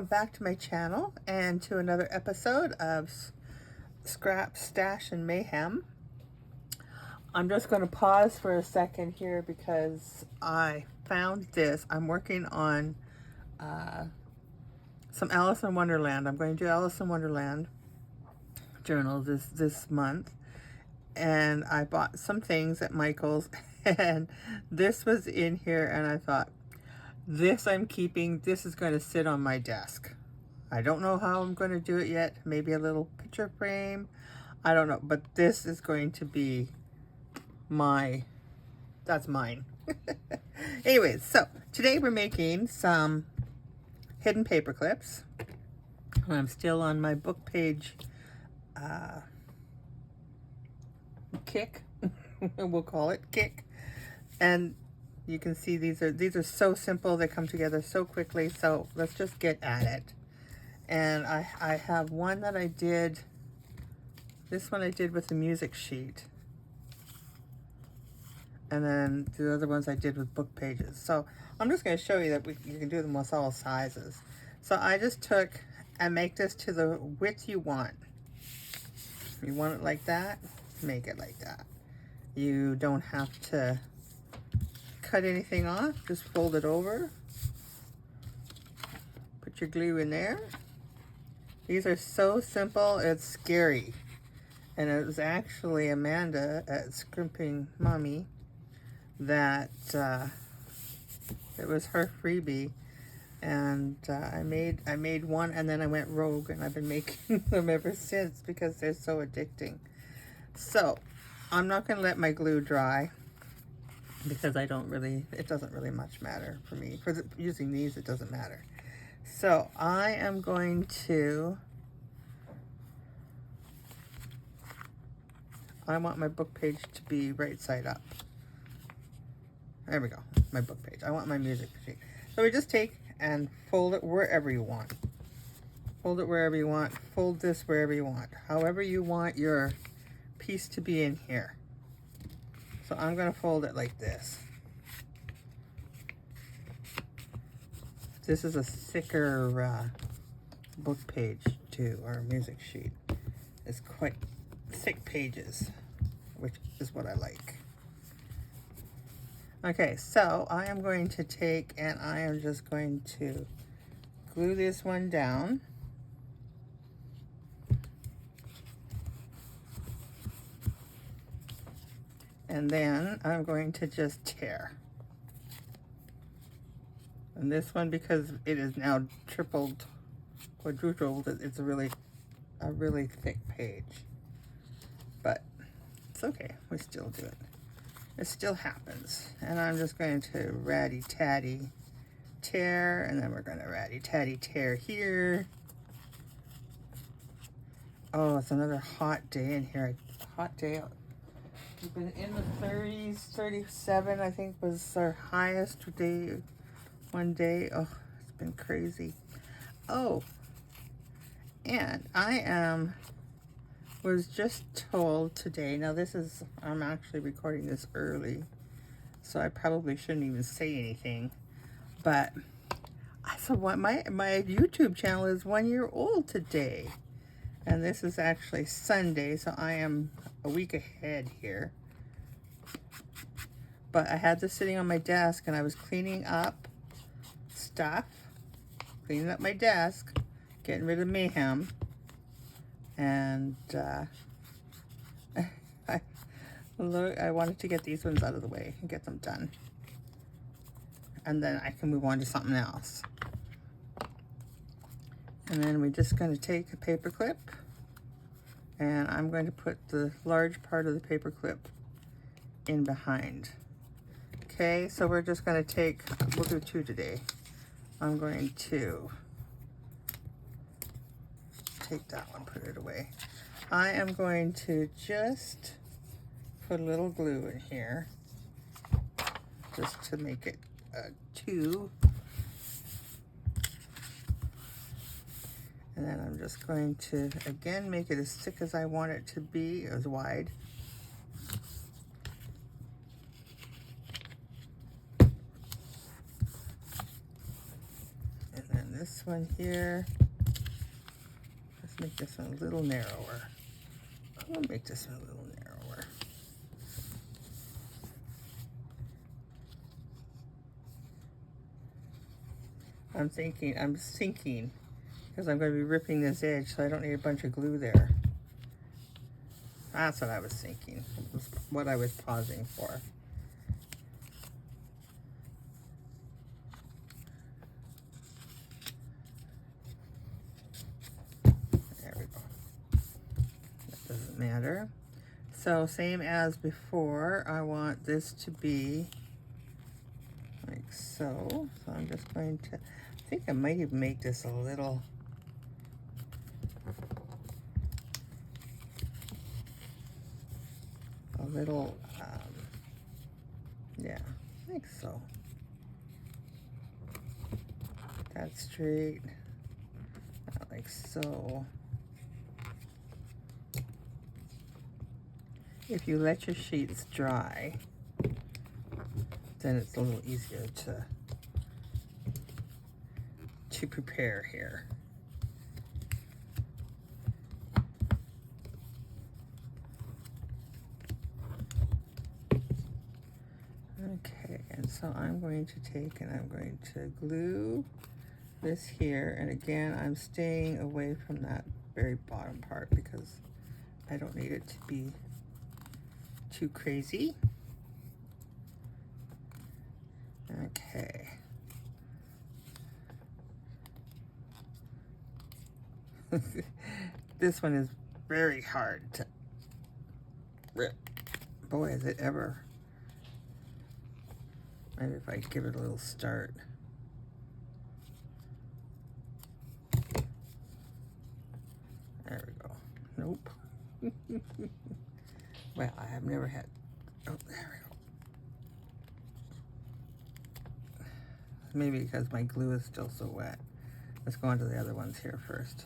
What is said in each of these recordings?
back to my channel and to another episode of Stash and Mayhem. I'm just going to pause for a second here because I found this. I'm working on some Alice in Wonderland. I'm going to do Alice in Wonderland journal this month, and I bought some things at Michael's and this was in here, and I thought, this I'm keeping. This is going to sit on my desk. I don't know how I'm going to do it yet. Maybe a little picture frame. I don't know. But this is going to be that's mine. Anyways, so today we're making some hidden paper clips. I'm still on my book page kick. We'll call it kick. And you can see these are so simple. They come together so quickly. So let's just get at it. And I have one that I did. This one I did with a music sheet. And then the other ones I did with book pages. So I'm just going to show you that you can do them with all sizes. So I just took and make this to the width you want. If you want it like that, make it like that. You don't have to cut anything off, just fold it over, put your glue in there. These are so simple, it's scary. And it was actually Amanda at Scrimping Mommy that it was her freebie, and I made one, and then I went rogue, and I've been making them ever since because they're so addicting. So I'm not going to let my glue dry, because it doesn't really much matter for me. For using these, it doesn't matter. So I am going to, I want my book page to be right side up. There we go, my book page. I want my music sheet. So we just take and fold it wherever you want. Fold it wherever you want. Fold this wherever you want. However you want your piece to be in here. So I'm going to fold it like this. This is a thicker book page too, or music sheet. It's quite thick pages, which is what I like. Okay, so I am going to take and I am just going to glue this one down. And then I'm going to just tear. And this one, because it is now tripled, quadrupled, it's a really thick page. But it's okay, we still do it. It still happens. And I'm just going to ratty-tatty tear, and then we're going to ratty-tatty tear here. Oh, it's another hot day in here. Hot day. We've been in the 30s, 37 I think was our highest day, one day. Oh, it's been crazy. Oh, and I was just told today, now I'm actually recording this early, so I probably shouldn't even say anything, but I said my YouTube channel is 1 year old today. And this is actually Sunday, so I am a week ahead here. But I had this sitting on my desk, and I was cleaning up stuff, cleaning up my desk, getting rid of mayhem. And I wanted to get these ones out of the way and get them done. And then I can move on to something else. And then we're just going to take a paper clip, and I'm going to put the large part of the paper clip in behind. Okay, so we're just going to we'll do two today. I'm going to take that one, put it away. I am going to just put a little glue in here, just to make it two. And then I'm just going to, again, make it as thick as I want it to be, as wide. And then this one here, let's make this one a little narrower. I'll make this one a little narrower. I'm thinking, because I'm going to be ripping this edge, so I don't need a bunch of glue there. That's what I was thinking. Was what I was pausing for. There we go. That doesn't matter. So same as before, I want this to be like so. So I'm just going to, I think I might even make this a little, yeah, like so. That's straight, like so. If you let your sheets dry, then it's a little easier to prepare here. Okay, and so I'm going to take and I'm going to glue this here, and again I'm staying away from that very bottom part because I don't need it to be too crazy. Okay. This one is very hard to rip. Boy, is it ever. Maybe if I give it a little start. There we go. Nope. Well, I have never had, oh, there we go. Maybe because my glue is still so wet. Let's go on to the other ones here first.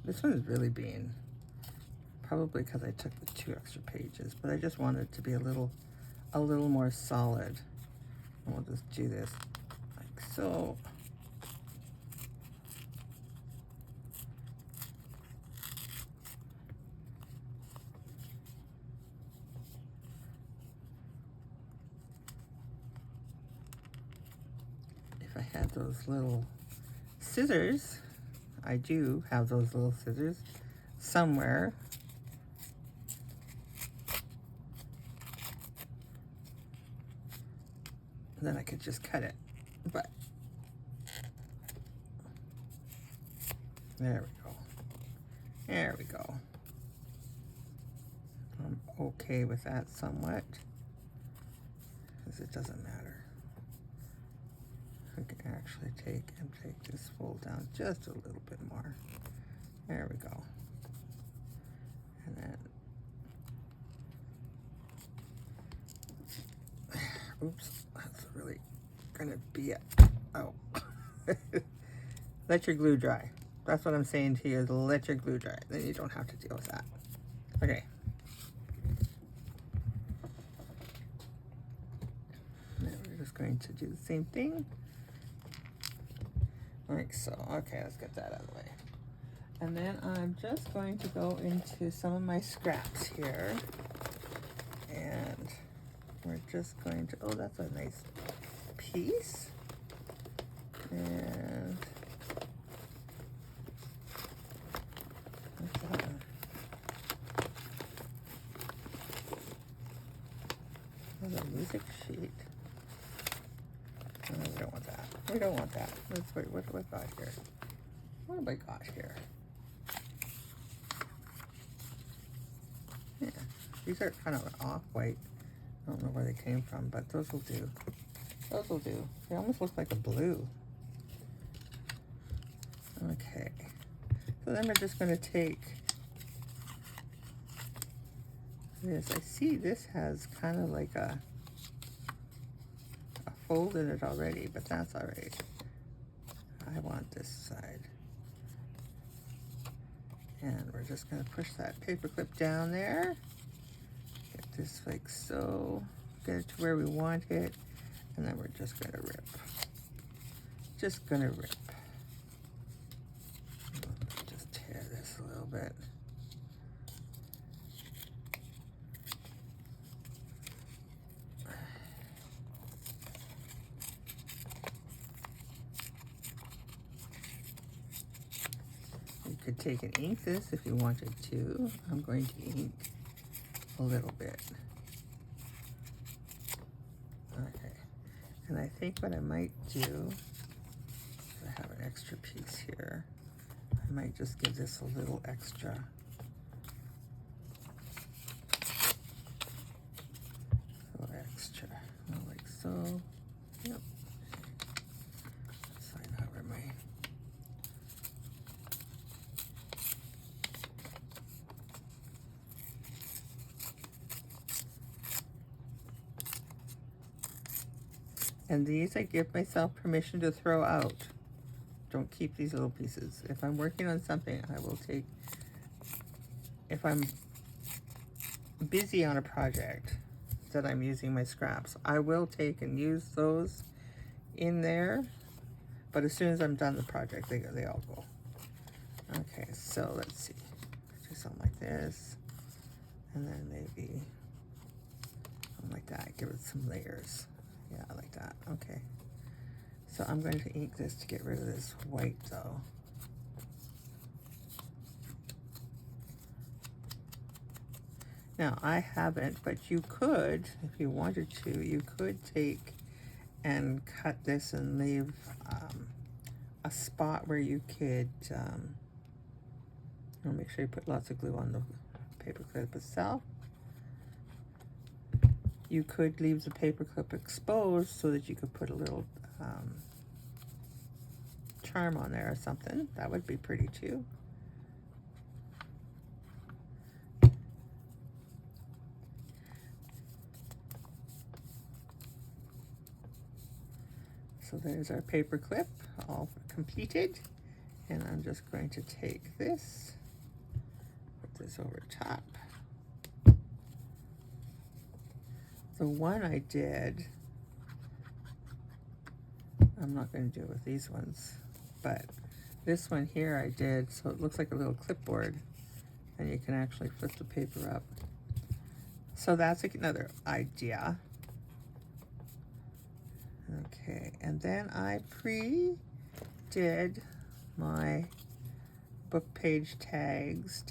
This one is really being, probably because I took the 2 extra pages, but I just wanted it to be a little more solid. And we'll just do this like so. If I had those little scissors, I do have those little scissors somewhere. Then I could just cut it, but there we go. There we go. I'm okay with that somewhat, because it doesn't matter. I can actually take this fold down just a little bit more. There we go. And then, oops, that's really gonna be it. Oh. Let your glue dry. That's what I'm saying to you, is let your glue dry. Then you don't have to deal with that. Okay. Now we're just going to do the same thing. Like so. Okay, let's get that out of the way. And then I'm just going to go into some of my scraps here. And we're just going to, oh, that's a nice piece. And what's that one? There's a music sheet. Oh, we don't want that. We don't want that. Let's wait. What do I got here? What have I got here? Yeah, these are kind of off-white. I don't know where they came from, but those will do. Those will do. They almost look like a blue. Okay. So then we're just going to take this. I see this has kind of like a fold in it already, but that's all right. I want this side. And we're just going to push that paper clip down there. this like so, get it to where we want it, and then we're just gonna rip. Just gonna rip. Just tear this a little bit. You could take and ink this if you wanted to. I'm going to ink a little bit. Okay, and I think what I might do, I have an extra piece here, I might just give this a little extra. A little extra, like so. Yep. Slide over my. And these I give myself permission to throw out. Don't keep these little pieces. If I'm working on something, I will take, if I'm busy on a project that I'm using my scraps, I will take and use those in there. But as soon as I'm done the project, they all go. Okay, so let's see. Do something like this. And then maybe something like that. Give it some layers. Yeah, I like that. Okay. So I'm going to ink this to get rid of this white though. Now I haven't, but you could, if you wanted to, you could take and cut this and leave a spot where you could, make sure you put lots of glue on the paper clip itself. You could leave the paper clip exposed so that you could put a little charm on there or something. That would be pretty too. So there's our paper clip all completed. And I'm just going to take this, put this over top. The one I did, I'm not going to do it with these ones, but this one here I did, so it looks like a little clipboard, and you can actually flip the paper up. So that's another idea. Okay, and then I pre-did my book page tabs.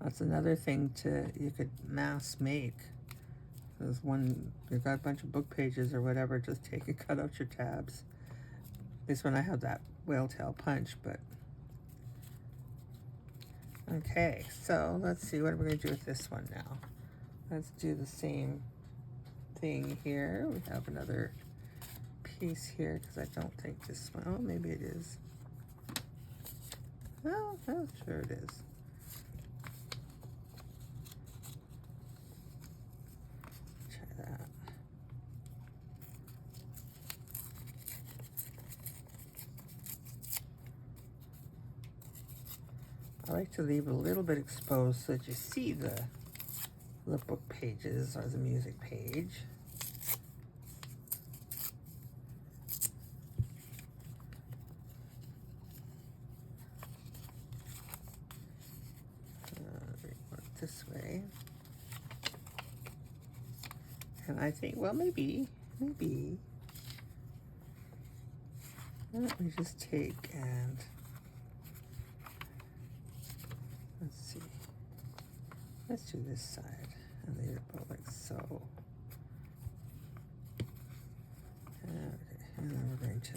That's another thing you could mass make. There's one, you've got a bunch of book pages or whatever, just take and cut out your tabs. This one I have that whale tail punch, but. Okay, so let's see, what are we gonna do with this one now? Let's do the same thing here. We have another piece here, because I don't think this one, oh, maybe it is. Oh, sure it is. I like to leave a little bit exposed so that you see the book pages or the music page. Work this way. And I think, well, maybe. Let me just take and let's see. Let's do this side and leave it about like so. Okay, and then we're going to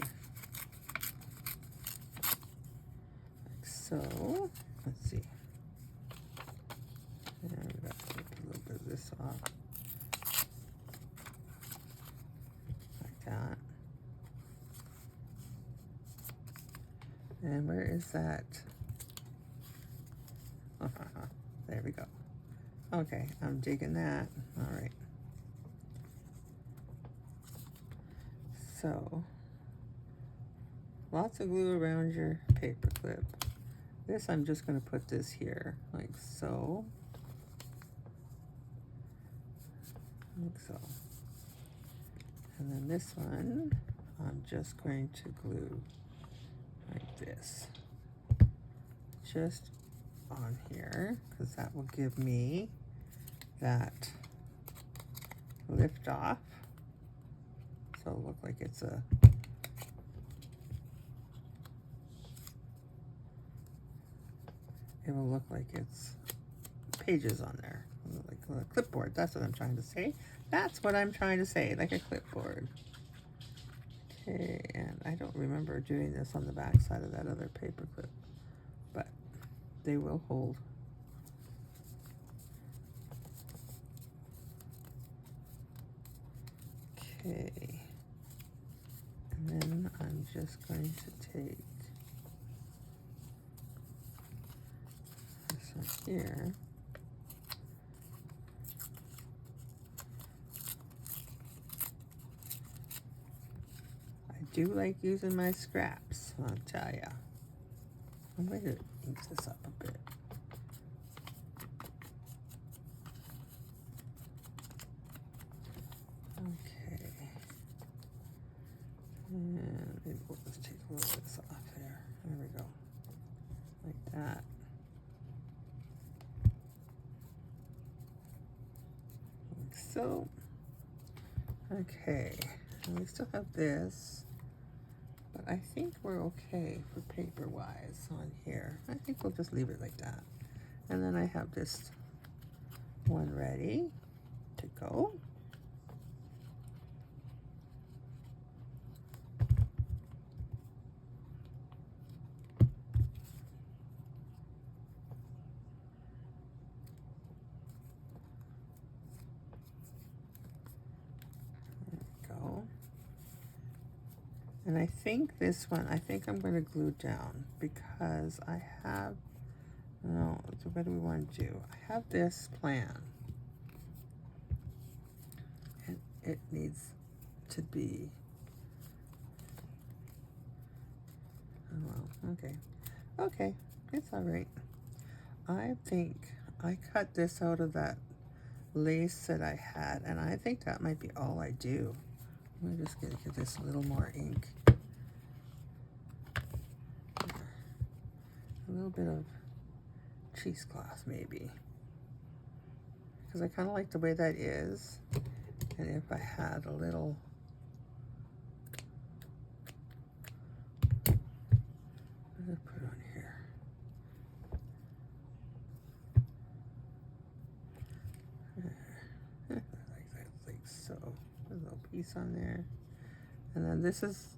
like so. Let's see. And we've got to take a little bit of this off. Like that. And where is that? There we go. Okay, I'm digging that. All right. So, lots of glue around your paper clip. This, I'm just going to put this here, like so. Like so. And then this one, I'm just going to glue like this. Just on here, because that will give me that lift off. So it'll look like it's a it will look like it's pages on there, like a clipboard. That's what I'm trying to say. That's what I'm trying to say, like a clipboard. Okay, and I don't remember doing this on the back side of that other paper clip, but they will hold. Okay, and then I'm just going to take this one here. I do like using my scraps, I'll tell ya. I'm going to ink this up a bit. Okay. And maybe we'll just take a little bit of this off there. There we go. Like that. Like so. Okay. And we still have this. But I think we're okay for paper-wise on here. I think we'll just leave it like that. And then I have this one ready to go. And I think this one, I think I'm going to glue down because I have, no, so what do we want to do? I have this plan. And it needs to be, oh well, okay. Okay, it's all right. I think I cut this out of that lace that I had, and I think that might be all I do. I'm just going to get this a little more ink. A little bit of cheesecloth maybe. Because I kind of like the way that is. And if I had a little... What did I put on here? Like that, like so. A little piece on there. And then this is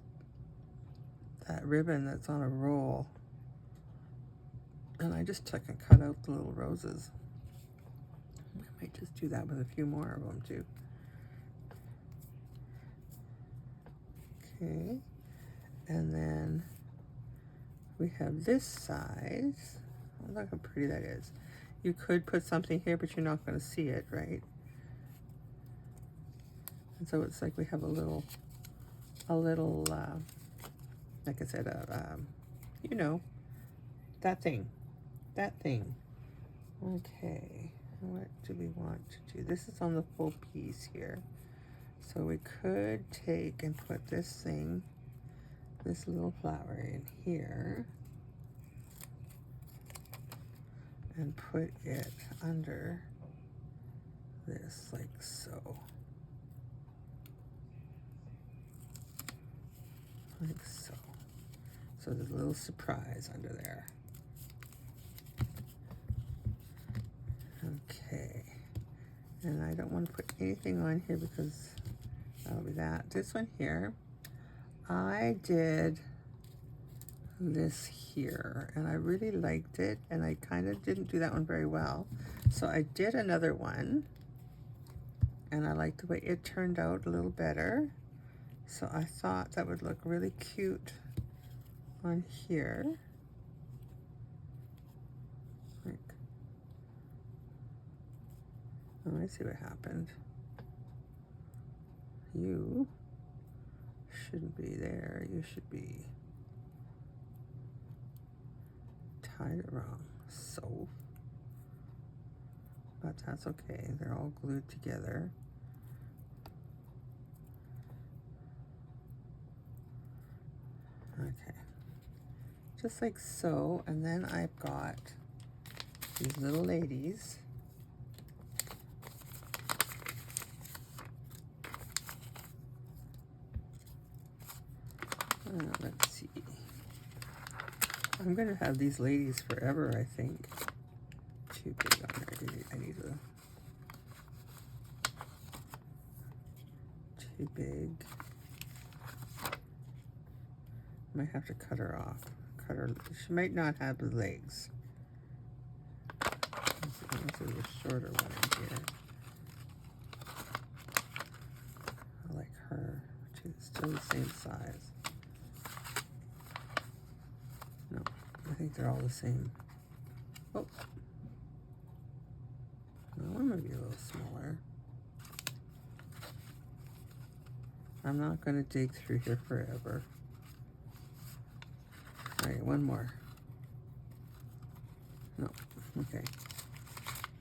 that ribbon that's on a roll. And I just took and cut out the little roses. I might just do that with a few more of them too. Okay. And then we have this side. Oh, look how pretty that is. You could put something here, but you're not going to see it, right? And so it's like we have a little, like I said, you know, that thing. Okay, what do we want to do? This is on the full piece here. So we could take and put this thing, this little flower in here. And put it under this, like so. Like so. So there's a little surprise under there. Okay, and I don't want to put anything on here because that'll be that. This one here, I did this here, and I really liked it, and I kind of didn't do that one very well. So I did another one, and I liked the way it turned out a little better. So I thought that would look really cute on here. Like, let me see what happened. You shouldn't be there. You should be tied it wrong. So, but that's okay. They're all glued together. Okay, just like so. And then I've got these little ladies. Let's see. I'm gonna have these ladies forever, I think. Too big on there. I need a too big. Might have to cut her off. Cut her. She might not have the legs. This is a shorter one in here. I like her. She's still the same size. No, I think they're all the same. Oh. No, one might be a little smaller. I'm not going to dig through here forever. All right, one more. No, okay.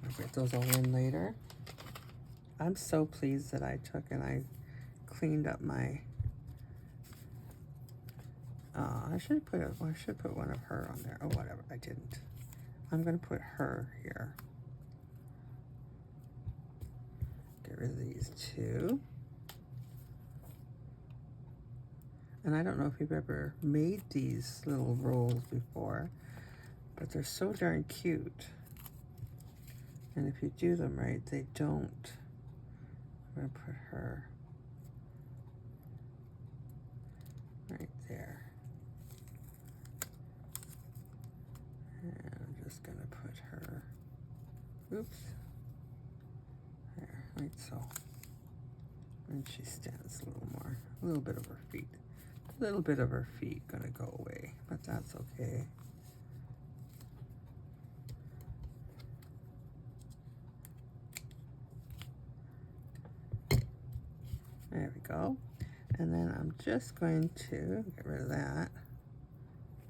I'll get those all in later. I'm so pleased that I took and I cleaned up my... I should put one of her on there. Oh, whatever, I didn't. I'm going to put her here. Get rid of these two. And I don't know if you've ever made these little rolls before, but they're so darn cute. And if you do them right, they don't. I'm going to put her right there. And I'm just going to put her, oops, there, like so. And she stands a little more, a little bit of her feet. A little bit of her feet gonna go away, but that's okay. There we go. And then I'm just going to get rid of that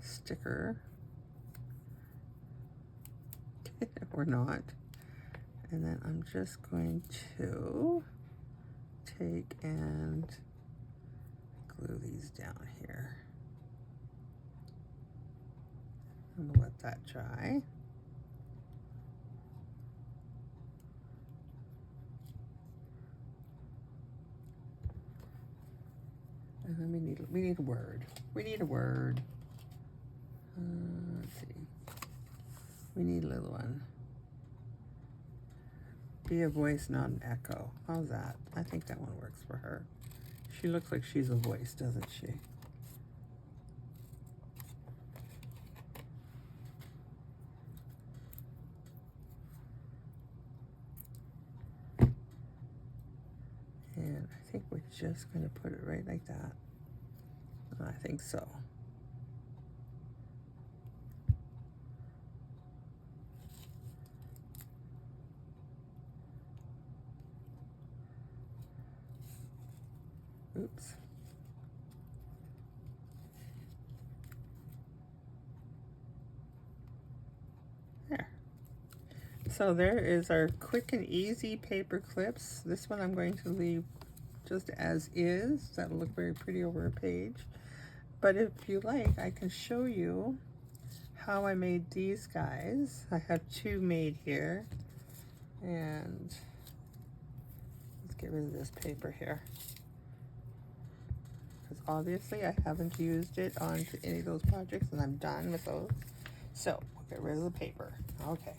sticker. Or not. And then I'm just going to take and glue these down here. I'm gonna let that dry. And then we need a word. We need a word. Let's see. We need a little one. Be a voice, not an echo. How's that? I think that one works for her. She looks like she's a voice, doesn't she? And I think we're just going to put it right like that. I think so. Oops. There. So there is our quick and easy paper clips. This one I'm going to leave just as is. That'll look very pretty over a page. But if you like, I can show you how I made these guys. I have two made here. And let's get rid of this paper here. Because obviously I haven't used it on any of those projects and I'm done with those. So we'll get rid of the paper. Okay.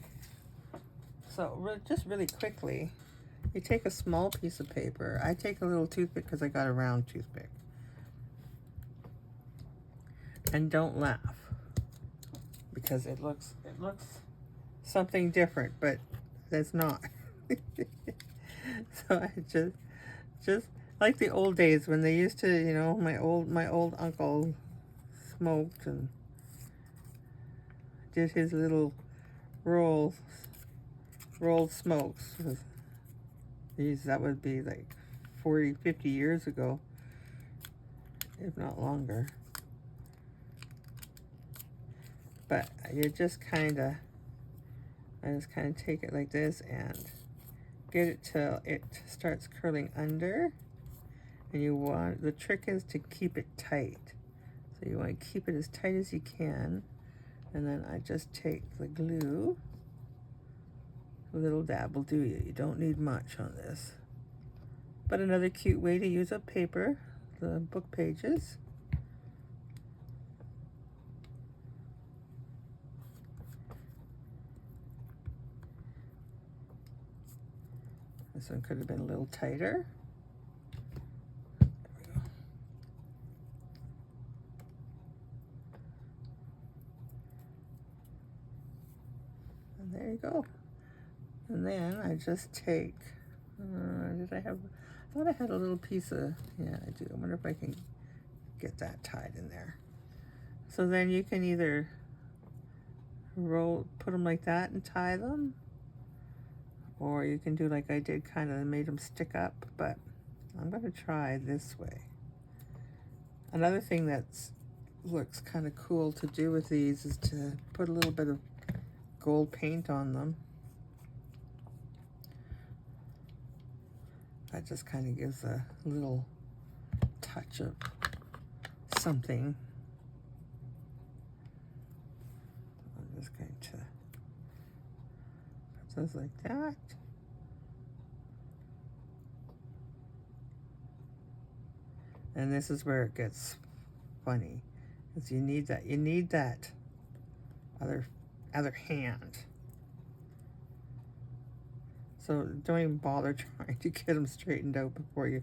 So just really quickly, you take a small piece of paper. I take a little toothpick because I got a round toothpick. And don't laugh, because it looks something different, but it's not. So I just like the old days when they used to, you know, my old uncle smoked and did his little rolled smokes. Geez, that would be like 40, 50 years ago. if not longer. But you just kind of, I just kind of take it like this and get it till it starts curling under. And you want, the trick is to keep it tight. So you want to keep it as tight as you can. And then I just take the glue. A little dab will do you. You don't need much on this. But another cute way to use up paper, the book pages. This one could have been a little tighter. There we go. And there you go. And then I just take, did I have, I thought I had a little piece of, yeah, I do. I wonder if I can get that tied in there. So then you can either put them like that and tie them, or you can do like I did, kind of made them stick up, but I'm going to try this way. Another thing that looks kind of cool to do with these is to put a little bit of gold paint on them. That just kind of gives a little touch of something. I'm just going to put those like that. And this is where it gets funny, is you need that other hand. So don't even bother trying to get them straightened out before you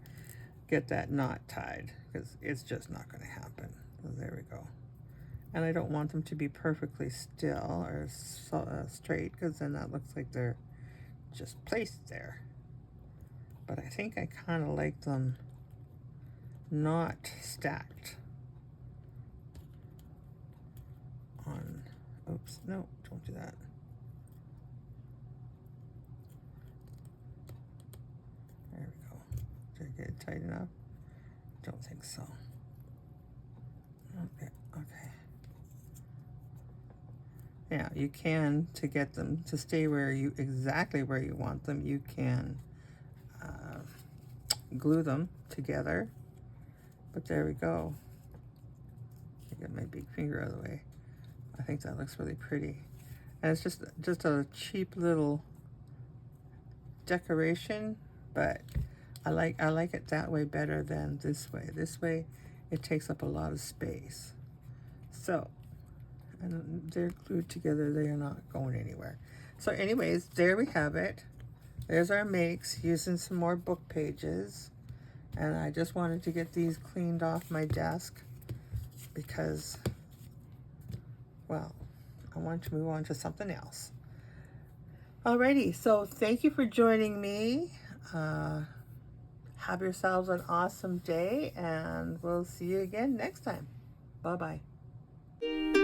get that knot tied, because it's just not going to happen. So there we go. And I don't want them to be perfectly still or straight, because then that looks like they're just placed there. But I think I kind of like them not stacked on, oops, no, don't do that. There we go. Did I get it tight enough? Don't think so. Okay, okay. Yeah, you can, to get them to stay exactly where you want them, you can glue them together. But there we go. I get my big finger out of the way. I think that looks really pretty. And it's just a cheap little decoration, but I like it that way better than this way. This way it takes up a lot of space. So, and they're glued together, they are not going anywhere. So anyways, there we have it. There's our makes using some more book pages. And I just wanted to get these cleaned off my desk because, well, I want to move on to something else. Alrighty, so thank you for joining me. Have yourselves an awesome day, and we'll see you again next time. Bye-bye.